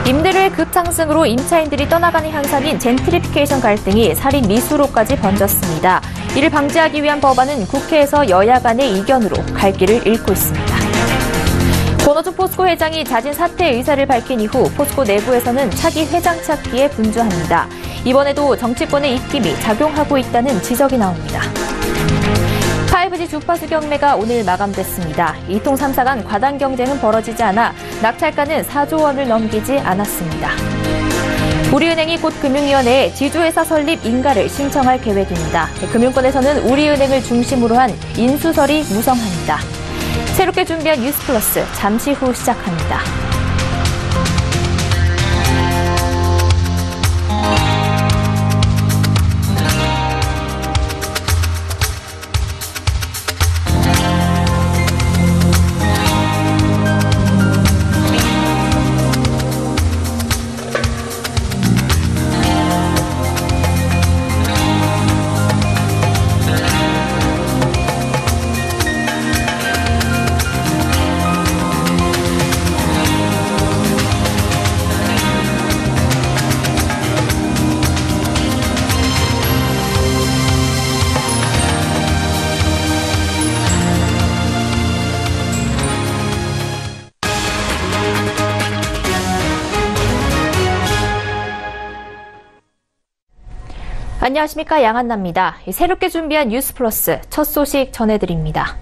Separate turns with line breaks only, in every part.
임대료의 급상승으로 임차인들이 떠나가는 향상인 젠트리피케이션 갈등이 살인 미수로까지 번졌습니다. 이를 방지하기 위한 법안은 국회에서 여야 간의 이견으로 갈 길을 잃고 있습니다. 권오중 포스코 회장이 자진 사퇴 의사를 밝힌 이후 포스코 내부에서는 차기 회장 찾기에 분주합니다. 이번에도 정치권의 입김이 작용하고 있다는 지적이 나옵니다. 5G 주파수 경매가 오늘 마감됐습니다. 2통 3사 간 과당 경쟁은 벌어지지 않아 낙찰가는 4조 원을 넘기지 않았습니다. 우리은행이 곧 금융위원회에 지주회사 설립 인가를 신청할 계획입니다. 금융권에서는 우리은행을 중심으로 한 인수설이 무성합니다. 새롭게 준비한 뉴스플러스 잠시 후 시작합니다. 안녕하십니까, 양한나입니다. 새롭게 준비한 뉴스플러스 첫 소식 전해드립니다.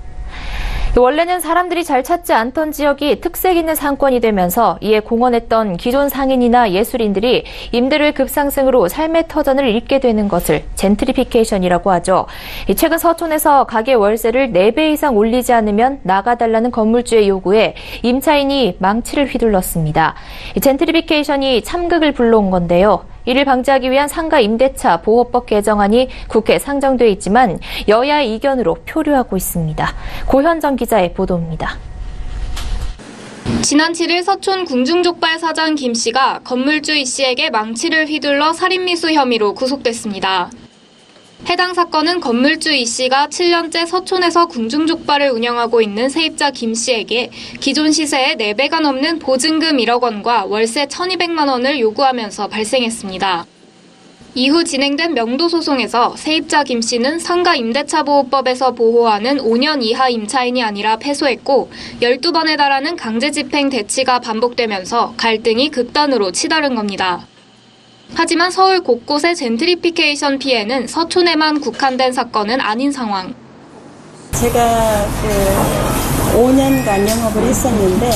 원래는 사람들이 잘 찾지 않던 지역이 특색 있는 상권이 되면서 이에 공헌했던 기존 상인이나 예술인들이 임대료의 급상승으로 삶의 터전을 잃게 되는 것을 젠트리피케이션이라고 하죠. 최근 서촌에서 가게 월세를 4배 이상 올리지 않으면 나가달라는 건물주의 요구에 임차인이 망치를 휘둘렀습니다. 젠트리피케이션이 참극을 불러온 건데요. 이를 방지하기 위한 상가 임대차 보호법 개정안이 국회에 상정돼 있지만 여야의 이견으로 표류하고 있습니다. 고현정 기자의 보도입니다.
지난 7일 서촌 궁중족발 사장 김 씨가 건물주 이 씨에게 망치를 휘둘러 살인미수 혐의로 구속됐습니다. 해당 사건은 건물주 이 씨가 7년째 서촌에서 궁중족발을 운영하고 있는 세입자 김 씨에게 기존 시세의 4배가 넘는 보증금 1억 원과 월세 1,200만 원을 요구하면서 발생했습니다. 이후 진행된 명도 소송에서 세입자 김 씨는 상가 임대차 보호법에서 보호하는 5년 이하 임차인이 아니라 패소했고 12번에 달하는 강제 집행 대치가 반복되면서 갈등이 극단으로 치달은 겁니다. 하지만 서울 곳곳의 젠트리피케이션 피해는 서촌에만 국한된 사건은 아닌 상황.
제가 5년간 영업을 했었는데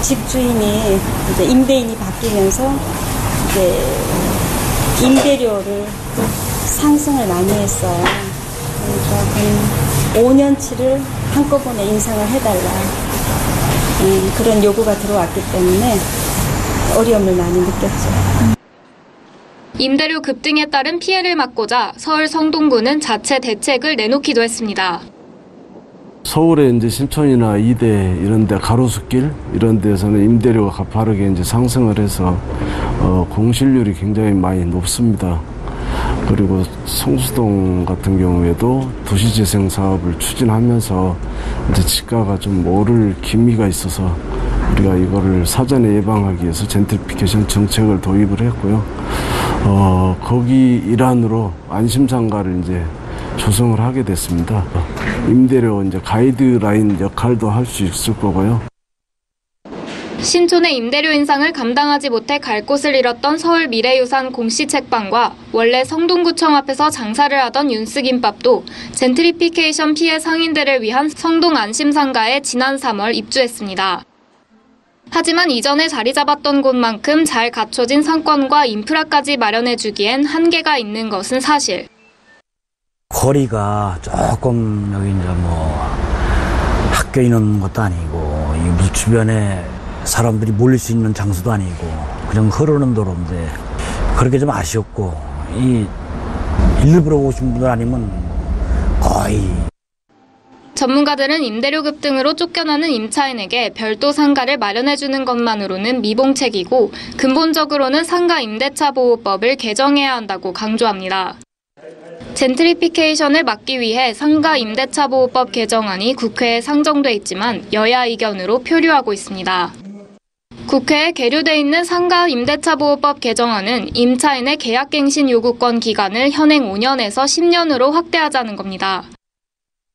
집주인이 이제 임대인이 바뀌면서 이제 임대료를 상승을 많이 했어요. 그러니까 5년치를 한꺼번에 인상을 해달라 그런 요구가 들어왔기 때문에 어려움을 많이 느꼈죠.
임대료 급등에 따른 피해를 막고자 서울 성동구는 자체 대책을 내놓기도 했습니다.
서울의 이제 신촌이나 이대 이런 데 가로수길 이런 데서는 임대료가 가파르게 이제 상승을 해서 공실률이 굉장히 많이 높습니다. 그리고 성수동 같은 경우에도 도시재생 사업을 추진하면서 이제 지가가 좀 오를 기미가 있어서 우리가 이거를 사전에 예방하기 위해서 젠트리피케이션 정책을 도입을 했고요. 거기 일환으로 안심상가를 이제 조성을 하게 됐습니다. 임대료 이제 가이드라인 역할도 할 수 있을 거고요.
신촌의 임대료 인상을 감당하지 못해 갈 곳을 잃었던 서울 미래유산 공시 책방과 원래 성동구청 앞에서 장사를 하던 윤스김밥도 젠트리피케이션 피해 상인들을 위한 성동 안심상가에 지난 3월 입주했습니다. 하지만 이전에 자리 잡았던 곳만큼 잘 갖춰진 상권과 인프라까지 마련해주기엔 한계가 있는 것은 사실.
거리가 조금 여기 이제 학교 있는 것도 아니고 이 무슨 주변에 사람들이 몰릴 수 있는 장소도 아니고 그냥 흐르는 도로인데 그렇게 좀 아쉬웠고 일부러 오신 분들 아니면 거의.
전문가들은 임대료 급등으로 쫓겨나는 임차인에게 별도 상가를 마련해주는 것만으로는 미봉책이고 근본적으로는 상가 임대차 보호법을 개정해야 한다고 강조합니다. 젠트리피케이션을 막기 위해 상가 임대차 보호법 개정안이 국회에 상정돼 있지만 여야 의견으로 표류하고 있습니다. 국회에 계류돼 있는 상가 임대차 보호법 개정안은 임차인의 계약갱신 요구권 기간을 현행 5년에서 10년으로 확대하자는 겁니다.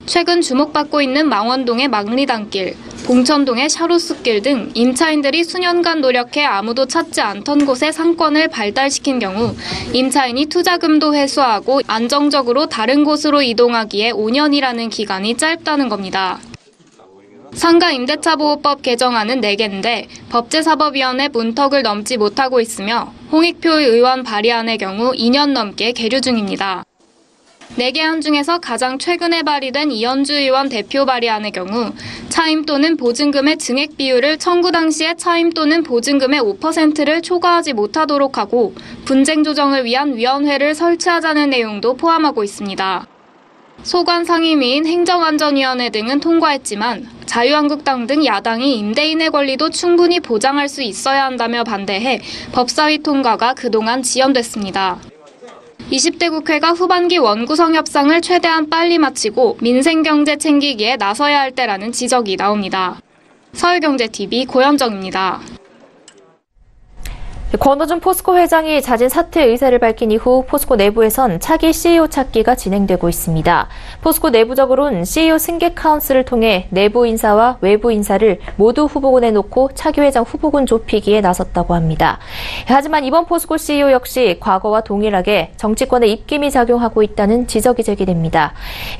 최근 주목받고 있는 망원동의 망리단길, 봉천동의 샤로스길 등 임차인들이 수년간 노력해 아무도 찾지 않던 곳에 상권을 발달시킨 경우 임차인이 투자금도 회수하고 안정적으로 다른 곳으로 이동하기에 5년이라는 기간이 짧다는 겁니다. 상가 임대차 보호법 개정안은 4개인데 법제사법위원회 문턱을 넘지 못하고 있으며 홍익표 의원 발의안의 경우 2년 넘게 계류 중입니다. 4개 안 중에서 가장 최근에 발의된 이현주 의원 대표 발의안의 경우 차임 또는 보증금의 증액 비율을 청구 당시에 차임 또는 보증금의 5%를 초과하지 못하도록 하고 분쟁 조정을 위한 위원회를 설치하자는 내용도 포함하고 있습니다. 소관 상임위인 행정안전위원회 등은 통과했지만 자유한국당 등 야당이 임대인의 권리도 충분히 보장할 수 있어야 한다며 반대해 법사위 통과가 그동안 지연됐습니다. 20대 국회가 후반기 원구성 협상을 최대한 빨리 마치고 민생경제 챙기기에 나서야 할 때라는 지적이 나옵니다. 서울경제TV 고현정입니다.
권오준 포스코 회장이 잦은 사퇴 의사를 밝힌 이후 포스코 내부에선 차기 CEO 찾기가 진행되고 있습니다. 포스코 내부적으로는 CEO 승계 카운슬을 통해 내부 인사와 외부 인사를 모두 후보군에 놓고 차기 회장 후보군 좁히기에 나섰다고 합니다. 하지만 이번 포스코 CEO 역시 과거와 동일하게 정치권의 입김이 작용하고 있다는 지적이 제기됩니다.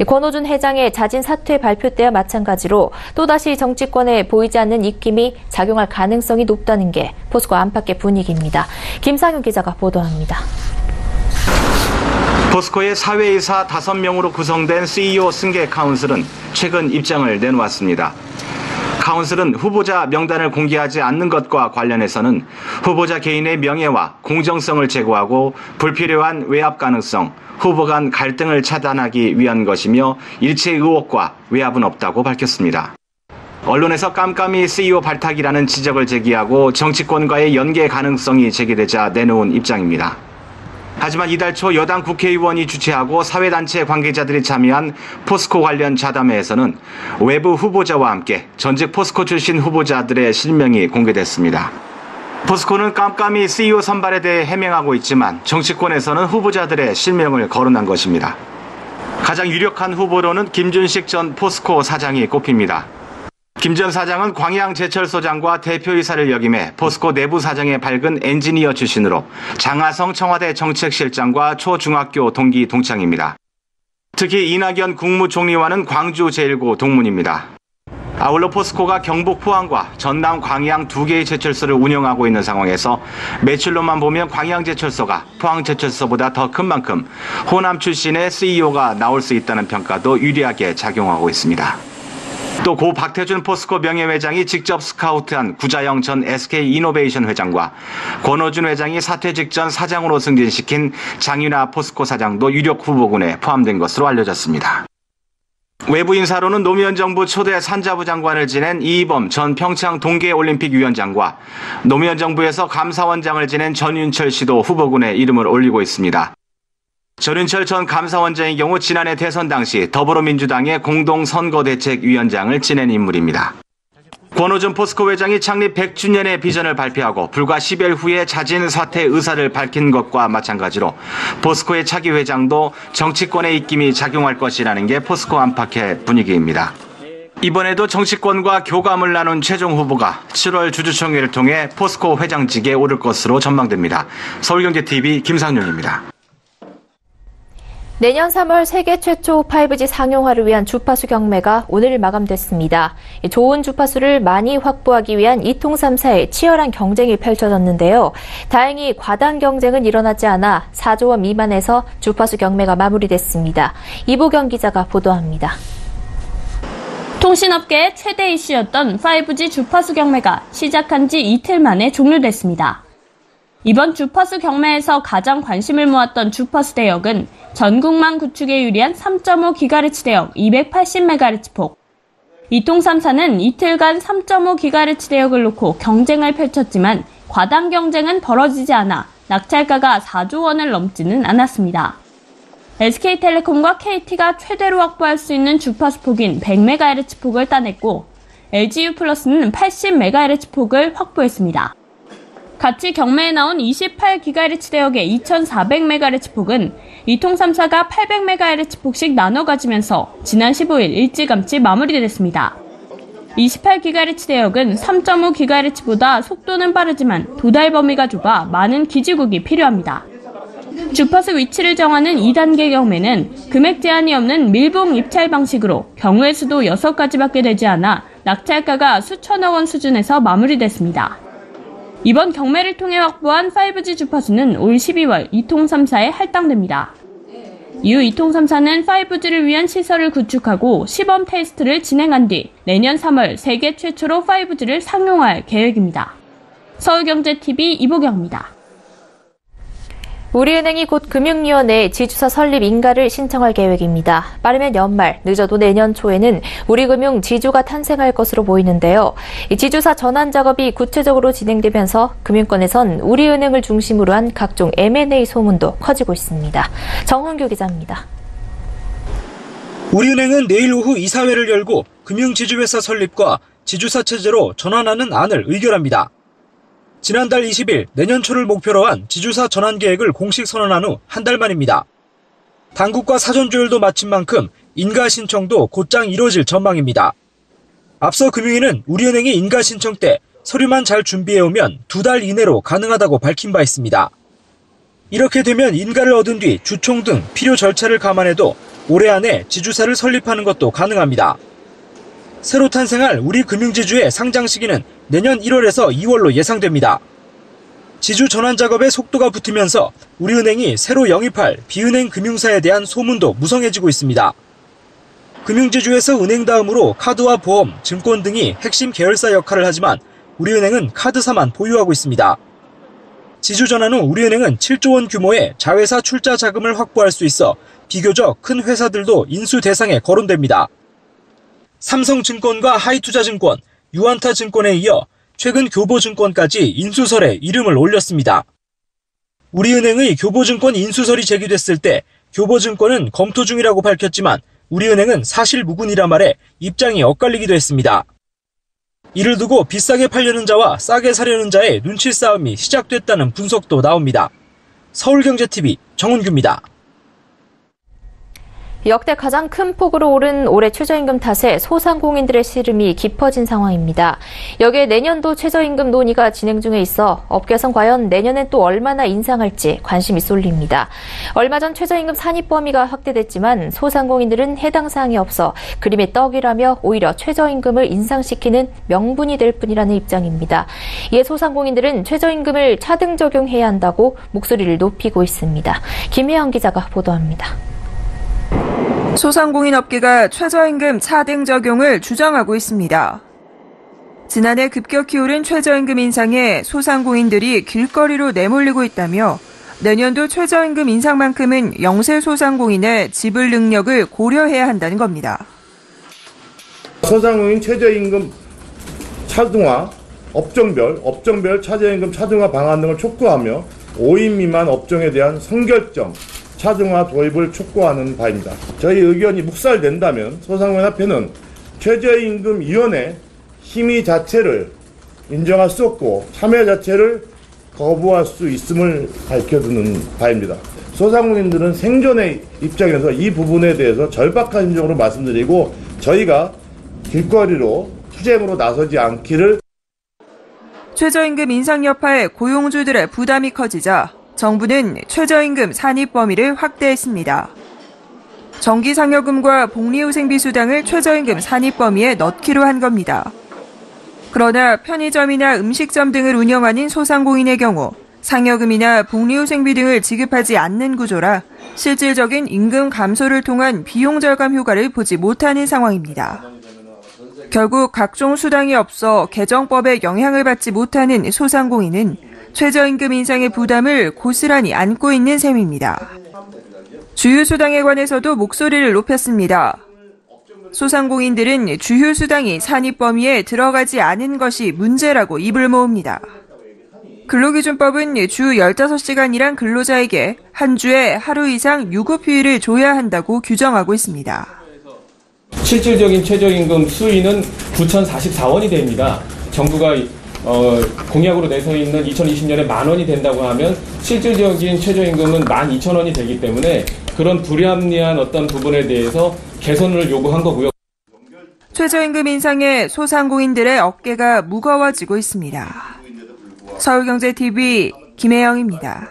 권오준 회장의 잦은 사퇴 발표 때와 마찬가지로 또다시 정치권에 보이지 않는 입김이 작용할 가능성이 높다는 게 포스코 안팎의 분위기입니다. 김상윤 기자가 보도합니다.
포스코의 사회이사 5명으로 구성된 CEO 승계 카운슬은 최근 입장을 내놓았습니다. 카운슬은 후보자 명단을 공개하지 않는 것과 관련해서는 후보자 개인의 명예와 공정성을 제고하고 불필요한 외압 가능성, 후보 간 갈등을 차단하기 위한 것이며 일체 의혹과 외압은 없다고 밝혔습니다. 언론에서 깜깜이 CEO 발탁이라는 지적을 제기하고 정치권과의 연계 가능성이 제기되자 내놓은 입장입니다. 하지만 이달 초 여당 국회의원이 주최하고 사회단체 관계자들이 참여한 포스코 관련 자담회에서는 외부 후보자와 함께 전직 포스코 출신 후보자들의 실명이 공개됐습니다. 포스코는 깜깜이 CEO 선발에 대해 해명하고 있지만 정치권에서는 후보자들의 실명을 거론한 것입니다. 가장 유력한 후보로는 김준식 전 포스코 사장이 꼽힙니다. 김 전 사장은 광양제철소장과 대표이사를 역임해 포스코 내부 사정에 밝은 엔지니어 출신으로 장하성 청와대 정책실장과 초중학교 동기 동창입니다. 특히 이낙연 국무총리와는 광주제일고 동문입니다. 아울러 포스코가 경북 포항과 전남 광양 2개의 제철소를 운영하고 있는 상황에서 매출로만 보면 광양제철소가 포항제철소보다 더 큰 만큼 호남 출신의 CEO가 나올 수 있다는 평가도 유리하게 작용하고 있습니다. 또 고 박태준 포스코 명예회장이 직접 스카우트한 구자영 전 SK이노베이션 회장과 권오준 회장이 사퇴 직전 사장으로 승진시킨 장윤아 포스코 사장도 유력 후보군에 포함된 것으로 알려졌습니다. 외부 인사로는 노무현 정부 초대 산자부 장관을 지낸 이희범 전 평창 동계올림픽위원장과 노무현 정부에서 감사원장을 지낸 전윤철 씨도 후보군에 이름을 올리고 있습니다. 전윤철 전 감사원장의 경우 지난해 대선 당시 더불어민주당의 공동선거대책위원장을 지낸 인물입니다. 권오준 포스코 회장이 창립 100주년의 비전을 발표하고 불과 10일 후에 자진 사퇴 의사를 밝힌 것과 마찬가지로 포스코의 차기 회장도 정치권의 입김이 작용할 것이라는 게 포스코 안팎의 분위기입니다. 이번에도 정치권과 교감을 나눈 최종 후보가 7월 주주총회를 통해 포스코 회장직에 오를 것으로 전망됩니다. 서울경제TV 김상윤입니다.
내년 3월 세계 최초 5G 상용화를 위한 주파수 경매가 오늘 마감됐습니다. 좋은 주파수를 많이 확보하기 위한 2통3사의 치열한 경쟁이 펼쳐졌는데요. 다행히 과당 경쟁은 일어나지 않아 4조 원 미만에서 주파수 경매가 마무리됐습니다. 이보경 기자가 보도합니다.
통신업계의 최대 이슈였던 5G 주파수 경매가 시작한 지 이틀 만에 종료됐습니다. 이번 주파수 경매에서 가장 관심을 모았던 주파수 대역은 전국망 구축에 유리한 3.5GHz 대역 280MHz 폭. 이통 3사는 이틀간 3.5GHz 대역을 놓고 경쟁을 펼쳤지만 과당 경쟁은 벌어지지 않아 낙찰가가 4조 원을 넘지는 않았습니다. SK텔레콤과 KT가 최대로 확보할 수 있는 주파수 폭인 100MHz 폭을 따냈고 LGU+는 80MHz 폭을 확보했습니다. 같이 경매에 나온 28GHz 대역의 2400MHz 폭은 이통 3사가 800MHz 폭씩 나눠 가지면서 지난 15일 일찌감치 마무리됐습니다. 28GHz 대역은 3.5GHz보다 속도는 빠르지만 도달 범위가 좁아 많은 기지국이 필요합니다. 주파수 위치를 정하는 2단계 경매는 금액 제한이 없는 밀봉 입찰 방식으로 경우의 수도 6가지밖에 되지 않아 낙찰가가 수천억 원 수준에서 마무리됐습니다. 이번 경매를 통해 확보한 5G 주파수는 올 12월 이통 3사에 할당됩니다. 이후 이통 3사는 5G를 위한 시설을 구축하고 시범 테스트를 진행한 뒤 내년 3월 세계 최초로 5G를 상용화할 계획입니다. 서울경제TV 이보경입니다.
우리은행이 곧 금융위원회에 지주사 설립 인가를 신청할 계획입니다. 빠르면 연말, 늦어도 내년 초에는 우리금융 지주가 탄생할 것으로 보이는데요. 이 지주사 전환 작업이 구체적으로 진행되면서 금융권에선 우리은행을 중심으로 한 각종 M&A 소문도 커지고 있습니다. 정훈규 기자입니다.
우리은행은 내일 오후 이사회를 열고 금융지주회사 설립과 지주사 체제로 전환하는 안을 의결합니다. 지난달 20일 내년 초를 목표로 한 지주사 전환 계획을 공식 선언한 후 한 달 만입니다. 당국과 사전 조율도 마친 만큼 인가 신청도 곧장 이뤄질 전망입니다. 앞서 금융위는 우리은행이 인가 신청 때 서류만 잘 준비해오면 2달 이내로 가능하다고 밝힌 바 있습니다. 이렇게 되면 인가를 얻은 뒤 주총 등 필요 절차를 감안해도 올해 안에 지주사를 설립하는 것도 가능합니다. 새로 탄생할 우리금융지주의 상장 시기는 내년 1월에서 2월로 예상됩니다. 지주 전환 작업에 속도가 붙으면서 우리은행이 새로 영입할 비은행 금융사에 대한 소문도 무성해지고 있습니다. 금융지주에서 은행 다음으로 카드와 보험, 증권 등이 핵심 계열사 역할을 하지만 우리은행은 카드사만 보유하고 있습니다. 지주 전환 후 우리은행은 7조 원 규모의 자회사 출자 자금을 확보할 수 있어 비교적 큰 회사들도 인수 대상에 거론됩니다. 삼성증권과 하이투자증권, 유안타증권에 이어 최근 교보증권까지 인수설에 이름을 올렸습니다. 우리은행의 교보증권 인수설이 제기됐을 때 교보증권은 검토 중이라고 밝혔지만 우리은행은 사실무근이라 말해 입장이 엇갈리기도 했습니다. 이를 두고 비싸게 팔려는 자와 싸게 사려는 자의 눈치 싸움이 시작됐다는 분석도 나옵니다. 서울경제TV 정훈규입니다.
역대 가장 큰 폭으로 오른 올해 최저임금 탓에 소상공인들의 시름이 깊어진 상황입니다. 여기에 내년도 최저임금 논의가 진행 중에 있어 업계에선 과연 내년엔 또 얼마나 인상할지 관심이 쏠립니다. 얼마 전 최저임금 산입 범위가 확대됐지만 소상공인들은 해당 사항이 없어 그림의 떡이라며 오히려 최저임금을 인상시키는 명분이 될 뿐이라는 입장입니다. 이에 소상공인들은 최저임금을 차등 적용해야 한다고 목소리를 높이고 있습니다. 김혜영 기자가 보도합니다.
소상공인 업계가 최저임금 차등 적용을 주장하고 있습니다. 지난해 급격히 오른 최저임금 인상에 소상공인들이 길거리로 내몰리고 있다며 내년도 최저임금 인상만큼은 영세 소상공인의 지불 능력을 고려해야 한다는 겁니다.
소상공인 최저임금 차등화, 업종별 최저임금 차등화 방안 등을 촉구하며 5인 미만 업종에 대한 선결점 차등화 도입을 촉구하는 바입니다. 저희 의견이 묵살된다면 소상공인협회는 최저임금위원회 심의 자체를 인정할 수 없고 참여 자체를 거부할 수 있음을 밝혀두는 바입니다. 소상공인들은 생존의 입장에서 이 부분에 대해서 절박한 심정으로 말씀드리고 저희가 길거리로 투쟁으로 나서지 않기를.
최저임금 인상 여파에 고용주들의 부담이 커지자 정부는 최저임금 산입 범위를 확대했습니다. 정기상여금과 복리후생비수당을 최저임금 산입 범위에 넣기로 한 겁니다. 그러나 편의점이나 음식점 등을 운영하는 소상공인의 경우 상여금이나 복리후생비 등을 지급하지 않는 구조라 실질적인 임금 감소를 통한 비용 절감 효과를 보지 못하는 상황입니다. 결국 각종 수당이 없어 개정법에 영향을 받지 못하는 소상공인은 최저임금 인상의 부담을 고스란히 안고 있는 셈입니다. 주휴 수당에 관해서도 목소리를 높였습니다. 소상공인들은 주휴 수당이 산입 범위에 들어가지 않은 것이 문제라고 입을 모읍니다. 근로기준법은 주 15시간 일한 근로자에게 한 주에 하루 이상 유급휴일을 줘야 한다고 규정하고 있습니다.
실질적인 최저임금 수위는 9,044원이 됩니다. 정부가 공약으로 내서 있는 2020년에 10,000원이 된다고 하면 실질적인 최저임금은 12,000원이 되기 때문에 그런 불합리한 어떤 부분에 대해서 개선을 요구한 거고요.
최저임금 인상에 소상공인들의 어깨가 무거워지고 있습니다. 서울경제TV 김혜영입니다.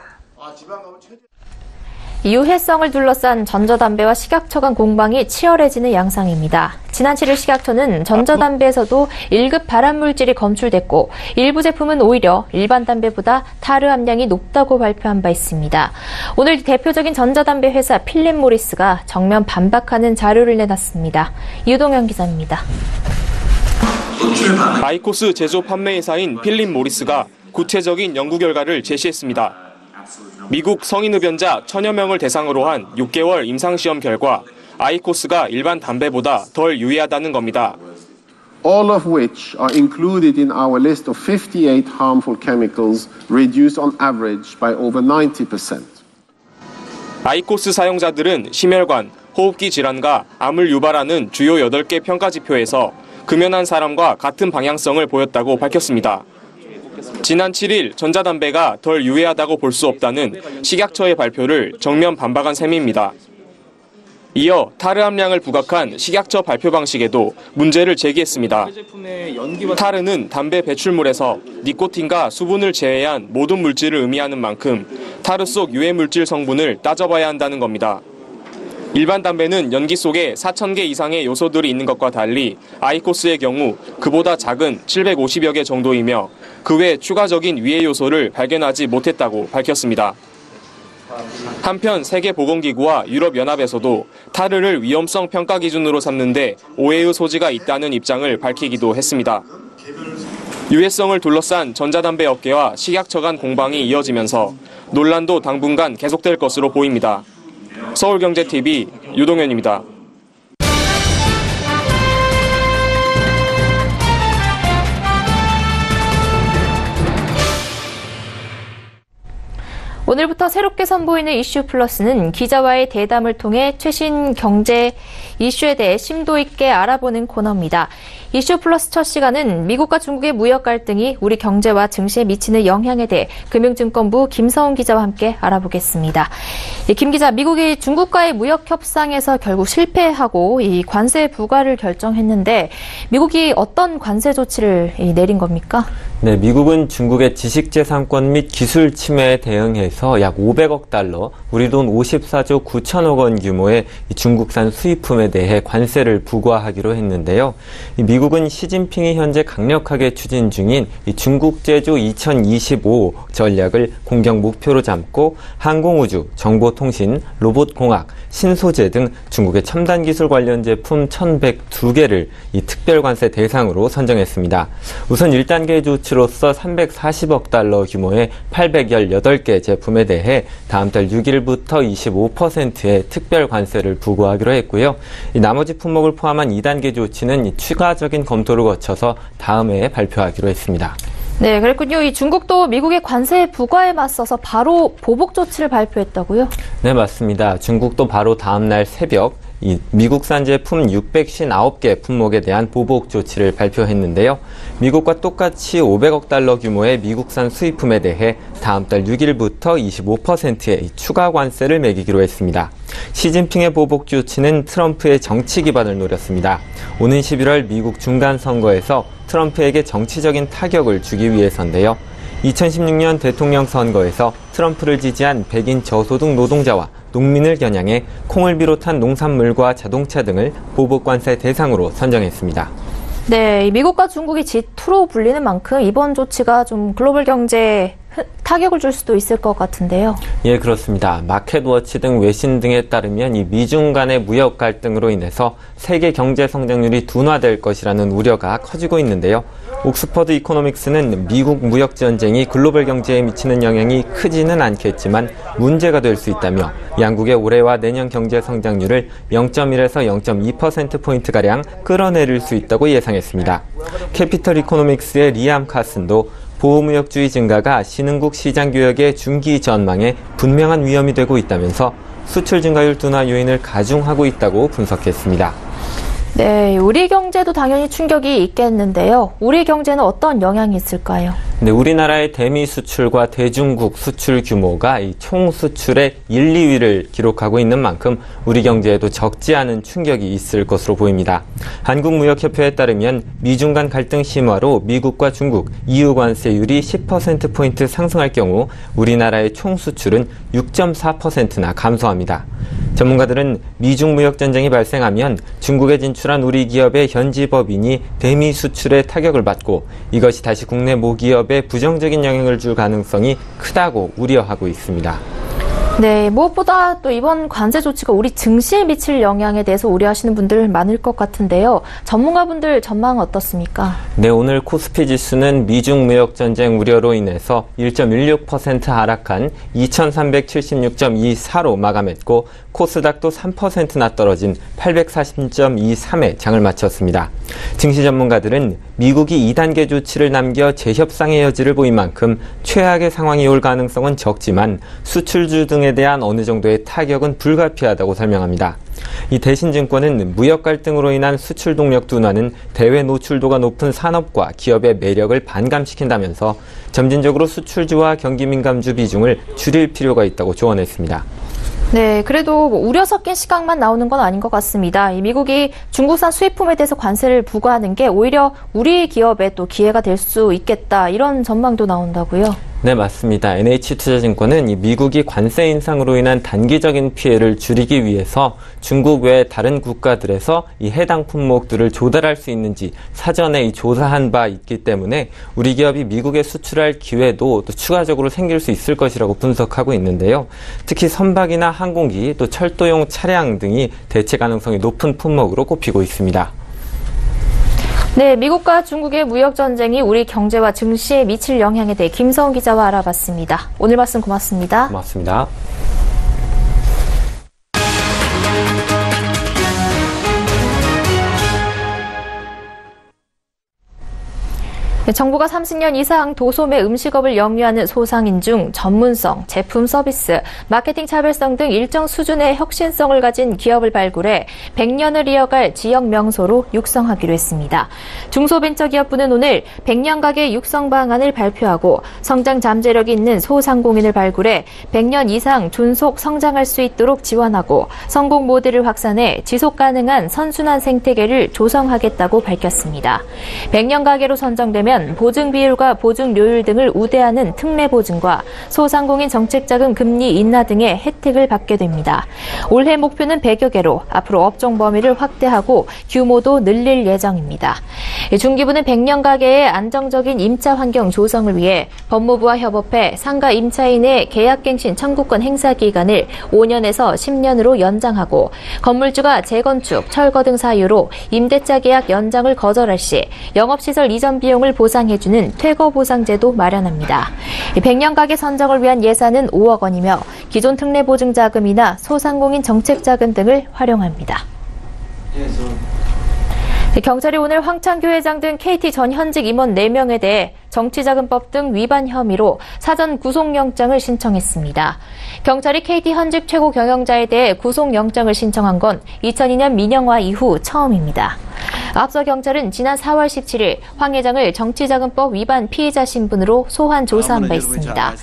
유해성을 둘러싼 전자담배와 식약처 간 공방이 치열해지는 양상입니다. 지난 7일 식약처는 전자담배에서도 1급 발암물질이 검출됐고 일부 제품은 오히려 일반 담배보다 타르 함량이 높다고 발표한 바 있습니다. 오늘 대표적인 전자담배 회사 필립 모리스가 정면 반박하는 자료를 내놨습니다. 유동현 기자입니다.
아이코스 제조 판매회사인 필립 모리스가 구체적인 연구 결과를 제시했습니다. 미국 성인 흡연자 1,000여 명을 대상으로 한 6개월 임상시험 결과 아이코스가 일반 담배보다 덜 유해하다는 겁니다.
All of which are included in our list of 58 harmful chemicals reduced on average by over 90%.
아이코스 사용자들은 심혈관, 호흡기 질환과 암을 유발하는 주요 8개 평가지표에서 금연한 사람과 같은 방향성을 보였다고 밝혔습니다. 지난 7일 전자담배가 덜 유해하다고 볼 수 없다는 식약처의 발표를 정면 반박한 셈입니다. 이어 타르 함량을 부각한 식약처 발표 방식에도 문제를 제기했습니다. 타르는 담배 배출물에서 니코틴과 수분을 제외한 모든 물질을 의미하는 만큼 타르 속 유해 물질 성분을 따져봐야 한다는 겁니다. 일반 담배는 연기 속에 4,000개 이상의 요소들이 있는 것과 달리 아이코스의 경우 그보다 작은 750여 개 정도이며 그 외 추가적인 유해 요소를 발견하지 못했다고 밝혔습니다. 한편 세계보건기구와 유럽연합에서도 타르를 위험성 평가 기준으로 삼는데 오해의 소지가 있다는 입장을 밝히기도 했습니다. 유해성을 둘러싼 전자담배 업계와 식약처 간 공방이 이어지면서 논란도 당분간 계속될 것으로 보입니다. 서울경제TV 유동현입니다.
오늘부터 새롭게 선보이는 이슈 플러스는 기자와의 대담을 통해 최신 경제 이슈에 대해 심도 있게 알아보는 코너입니다. 이슈 플러스 첫 시간은 미국과 중국의 무역 갈등이 우리 경제와 증시에 미치는 영향에 대해 금융증권부 김서훈 기자와 함께 알아보겠습니다. 김 기자, 미국이 중국과의 무역 협상에서 결국 실패하고 이 관세 부과를 결정했는데 미국이 어떤 관세 조치를 내린 겁니까?
네, 미국은 중국의 지식재산권 및 기술 침해에 대응해서 약 500억 달러, 우리 돈 54조 9천억 원 규모의 중국산 수입품에 대해 관세를 부과하기로 했는데요. 미국은 시진핑이 현재 강력하게 추진 중인 중국 제조 2025 전략을 공격 목표로 삼고 항공우주, 정보통신, 로봇공학, 신소재 등 중국의 첨단 기술 관련 제품 1,102개를 이 특별관세 대상으로 선정했습니다. 우선 1단계 조치로서 340억 달러 규모의 818개 제품에 대해 다음 달 6일부터 25%의 특별관세를 부과하기로 했고요. 이 나머지 품목을 포함한 2단계 조치는 추가적인 검토를 거쳐서 다음 해에 발표하기로 했습니다.
네, 그랬군요. 이 중국도 미국의 관세 부과에 맞서서 바로 보복 조치를 발표했다고요?
네, 맞습니다. 중국도 바로 다음 날 새벽 이 미국산 제품 659개 품목에 대한 보복 조치를 발표했는데요. 미국과 똑같이 500억 달러 규모의 미국산 수입품에 대해 다음 달 6일부터 25%의 추가 관세를 매기기로 했습니다. 시진핑의 보복 조치는 트럼프의 정치 기반을 노렸습니다. 오는 11월 미국 중간 선거에서 트럼프에게 정치적인 타격을 주기 위해서인데요. 2016년 대통령 선거에서 트럼프를 지지한 백인 저소득 노동자와 농민을 겨냥해 콩을 비롯한 농산물과 자동차 등을 보복관세 대상으로 선정했습니다.
네, 미국과 중국이 G2로 불리는 만큼 이번 조치가 좀 글로벌 경제에 타격을 줄 수도 있을 것 같은데요.
예, 그렇습니다. 마켓워치 등 외신 등에 따르면 이 미중 간의 무역 갈등으로 인해서 세계 경제 성장률이 둔화될 것이라는 우려가 커지고 있는데요. 옥스퍼드 이코노믹스는 미국 무역 전쟁이 글로벌 경제에 미치는 영향이 크지는 않겠지만 문제가 될 수 있다며 양국의 올해와 내년 경제 성장률을 0.1에서 0.2%포인트가량 끌어내릴 수 있다고 예상했습니다. 캐피털 이코노믹스의 리암 카슨도 보호무역주의 증가가 신흥국 시장 교역의 중기 전망에 분명한 위험이 되고 있다면서 수출 증가율 둔화 요인을 가중하고 있다고 분석했습니다.
네, 우리 경제도 당연히 충격이 있겠는데요. 우리 경제는 어떤 영향이 있을까요?
네, 우리나라의 대미 수출과 대중국 수출 규모가 이 총 수출의 1, 2위를 기록하고 있는 만큼 우리 경제에도 적지 않은 충격이 있을 것으로 보입니다. 한국무역협회에 따르면 미중 간 갈등 심화로 미국과 중국, EU 관세율이 10%포인트 상승할 경우 우리나라의 총 수출은 6.4%나 감소합니다. 전문가들은 미중 무역 전쟁이 발생하면 중국에 진출한 우리 기업의 현지 법인이 대미 수출에 타격을 받고 이것이 다시 국내 모기업에 부정적인 영향을 줄 가능성이 크다고 우려하고 있습니다.
네, 무엇보다 또 이번 관세 조치가 우리 증시에 미칠 영향에 대해서 우려하시는 분들 많을 것 같은데요. 전문가분들 전망은 어떻습니까?
네, 오늘 코스피 지수는 미중 무역 전쟁 우려로 인해서 1.16% 하락한 2376.24로 마감했고 코스닥도 3%나 떨어진 840.23에 장을 마쳤습니다. 증시 전문가들은 미국이 2단계 조치를 남겨 재협상의 여지를 보인 만큼 최악의 상황이 올 가능성은 적지만 수출주 등에 대한 어느 정도의 타격은 불가피하다고 설명합니다. 이 대신증권은 무역 갈등으로 인한 수출 동력 둔화는 대외 노출도가 높은 산업과 기업의 매력을 반감시킨다면서 점진적으로 수출주와 경기민감주 비중을 줄일 필요가 있다고 조언했습니다.
네, 그래도 우려 섞인 시각만 나오는 건 아닌 것 같습니다. 이 미국이 중국산 수입품에 대해서 관세를 부과하는 게 오히려 우리 기업에 또 기회가 될 수 있겠다, 이런 전망도 나온다고요?
네, 맞습니다. NH투자증권은 이 미국이 관세 인상으로 인한 단기적인 피해를 줄이기 위해서 중국 외 다른 국가들에서 이 해당 품목들을 조달할 수 있는지 사전에 이 조사한 바 있기 때문에 우리 기업이 미국에 수출할 기회도 또 추가적으로 생길 수 있을 것이라고 분석하고 있는데요. 특히 선박이나 항공기 또 철도용 차량 등이 대체 가능성이 높은 품목으로 꼽히고 있습니다.
네, 미국과 중국의 무역 전쟁이 우리 경제와 증시에 미칠 영향에 대해 김서훈 기자와 알아봤습니다. 오늘 말씀 고맙습니다.
고맙습니다.
네, 정부가 30년 이상 도소매 음식업을 영위하는 소상인 중 전문성, 제품 서비스, 마케팅 차별성 등 일정 수준의 혁신성을 가진 기업을 발굴해 100년을 이어갈 지역 명소로 육성하기로 했습니다. 중소벤처기업부는 오늘 100년 가게 육성 방안을 발표하고 성장 잠재력이 있는 소상공인을 발굴해 100년 이상 존속 성장할 수 있도록 지원하고 성공 모델을 확산해 지속 가능한 선순환 생태계를 조성하겠다고 밝혔습니다. 100년 가게로 선정되면 보증 비율과 보증료율 등을 우대하는 특례 보증과 소상공인 정책자금 금리 인하 등의 혜택을 받게 됩니다. 올해 목표는 100여 개로 앞으로 업종 범위를 확대하고 규모도 늘릴 예정입니다. 중기부는 100년 가게의 안정적인 임차 환경 조성을 위해 법무부와 협업해 상가 임차인의 계약갱신 청구권 행사 기간을 5년에서 10년으로 연장하고 건물주가 재건축, 철거 등 사유로 임대차 계약 연장을 거절할 시 영업시설 이전 비용을 보상해주는 퇴거보상제도 마련합니다. 100년 가게 선정을 위한 예산은 5억 원이며 기존 특례보증자금이나 소상공인 정책자금 등을 활용합니다. 경찰이 오늘 황창규 회장 등 KT 전 현직 임원 4명에 대해 정치자금법 등 위반 혐의로 사전 구속영장을 신청했습니다. 경찰이 KT 현직 최고 경영자에 대해 구속영장을 신청한 건 2002년 민영화 이후 처음입니다. 앞서 경찰은 지난 4월 17일 황 회장을 정치자금법 위반 피의자 신분으로 소환 조사한 바 있습니다.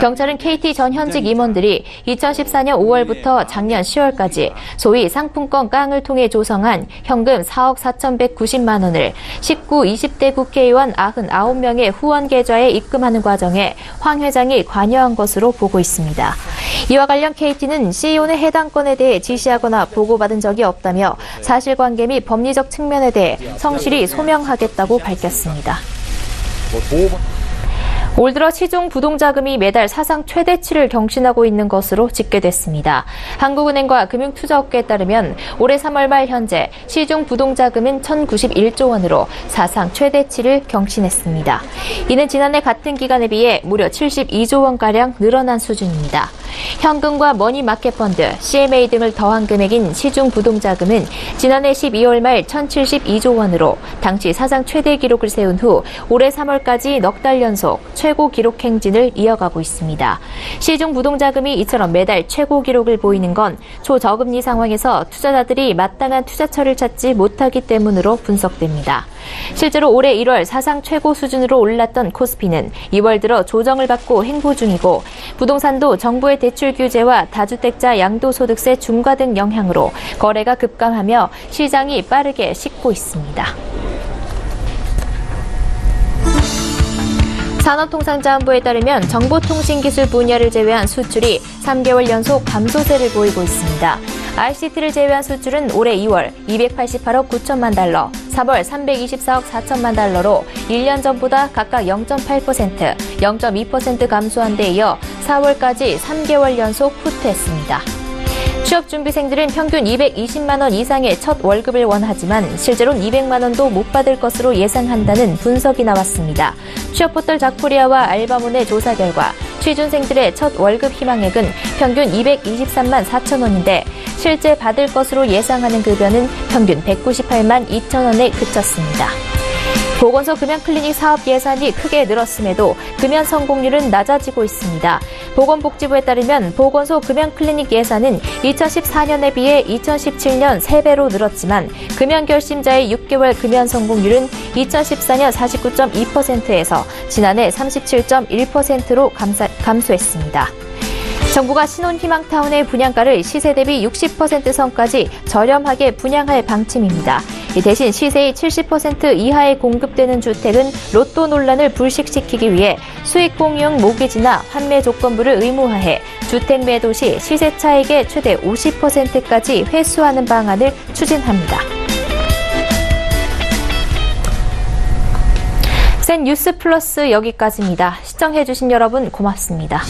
경찰은 KT 전 현직 임원들이 2014년 5월부터 작년 10월까지 소위 상품권 깡을 통해 조성한 현금 4억 4,190만 원을 19, 20대 국회의원 99명의 후원 계좌에 입금하는 과정에 황 회장이 관여한 것으로 보고 있습니다. 이와 관련 KT는 CEO는 해당 건에 대해 지시하거나 보고받은 적이 없다며 사실관계 및 법리적 측면에 대해 성실히 소명하겠다고 밝혔습니다. 올 들어 시중 부동자금이 매달 사상 최대치를 경신하고 있는 것으로 집계됐습니다. 한국은행과 금융투자업계에 따르면 올해 3월 말 현재 시중 부동자금은 1,091조 원으로 사상 최대치를 경신했습니다. 이는 지난해 같은 기간에 비해 무려 72조 원가량 늘어난 수준입니다. 현금과 머니마켓펀드, CMA 등을 더한 금액인 시중 부동자금은 지난해 12월 말 1,072조 원으로 당시 사상 최대 기록을 세운 후 올해 3월까지 넉 달 연속 최고 기록 행진을 이어가고 있습니다. 시중 부동자금이 이처럼 매달 최고 기록을 보이는 건 초저금리 상황에서 투자자들이 마땅한 투자처를 찾지 못하기 때문으로 분석됩니다. 실제로 올해 1월 사상 최고 수준으로 올랐던 코스피는 2월 들어 조정을 받고 횡보 중이고 부동산도 정부의 대출 규제와 다주택자 양도소득세 중과 등 영향으로 거래가 급감하며 시장이 빠르게 식고 있습니다. 산업통상자원부에 따르면 정보통신기술 분야를 제외한 수출이 3개월 연속 감소세를 보이고 있습니다. ICT를 제외한 수출은 올해 2월 288억 9천만 달러, 3월 324억 4천만 달러로 1년 전보다 각각 0.8%, 0.2% 감소한 데 이어 4월까지 3개월 연속 후퇴했습니다. 취업준비생들은 평균 220만 원 이상의 첫 월급을 원하지만 실제로는 200만 원도 못 받을 것으로 예상한다는 분석이 나왔습니다. 취업포털 작코리아와 알바몬의 조사 결과 취준생들의 첫 월급 희망액은 평균 223만 4천 원인데 실제 받을 것으로 예상하는 급여는 평균 198만 2천 원에 그쳤습니다. 보건소 금연클리닉 사업 예산이 크게 늘었음에도 금연 성공률은 낮아지고 있습니다. 보건복지부에 따르면 보건소 금연클리닉 예산은 2014년에 비해 2017년 3배로 늘었지만 금연 결심자의 6개월 금연 성공률은 2014년 49.2%에서 지난해 37.1%로 감소했습니다. 정부가 신혼희망타운의 분양가를 시세 대비 60% 선까지 저렴하게 분양할 방침입니다. 대신 시세의 70% 이하에 공급되는 주택은 로또 논란을 불식시키기 위해 수익공유형 모기지나 환매 조건부를 의무화해 주택 매도 시 시세 차익의 최대 50%까지 회수하는 방안을 추진합니다. 센 뉴스 플러스 여기까지입니다. 시청해주신 여러분 고맙습니다.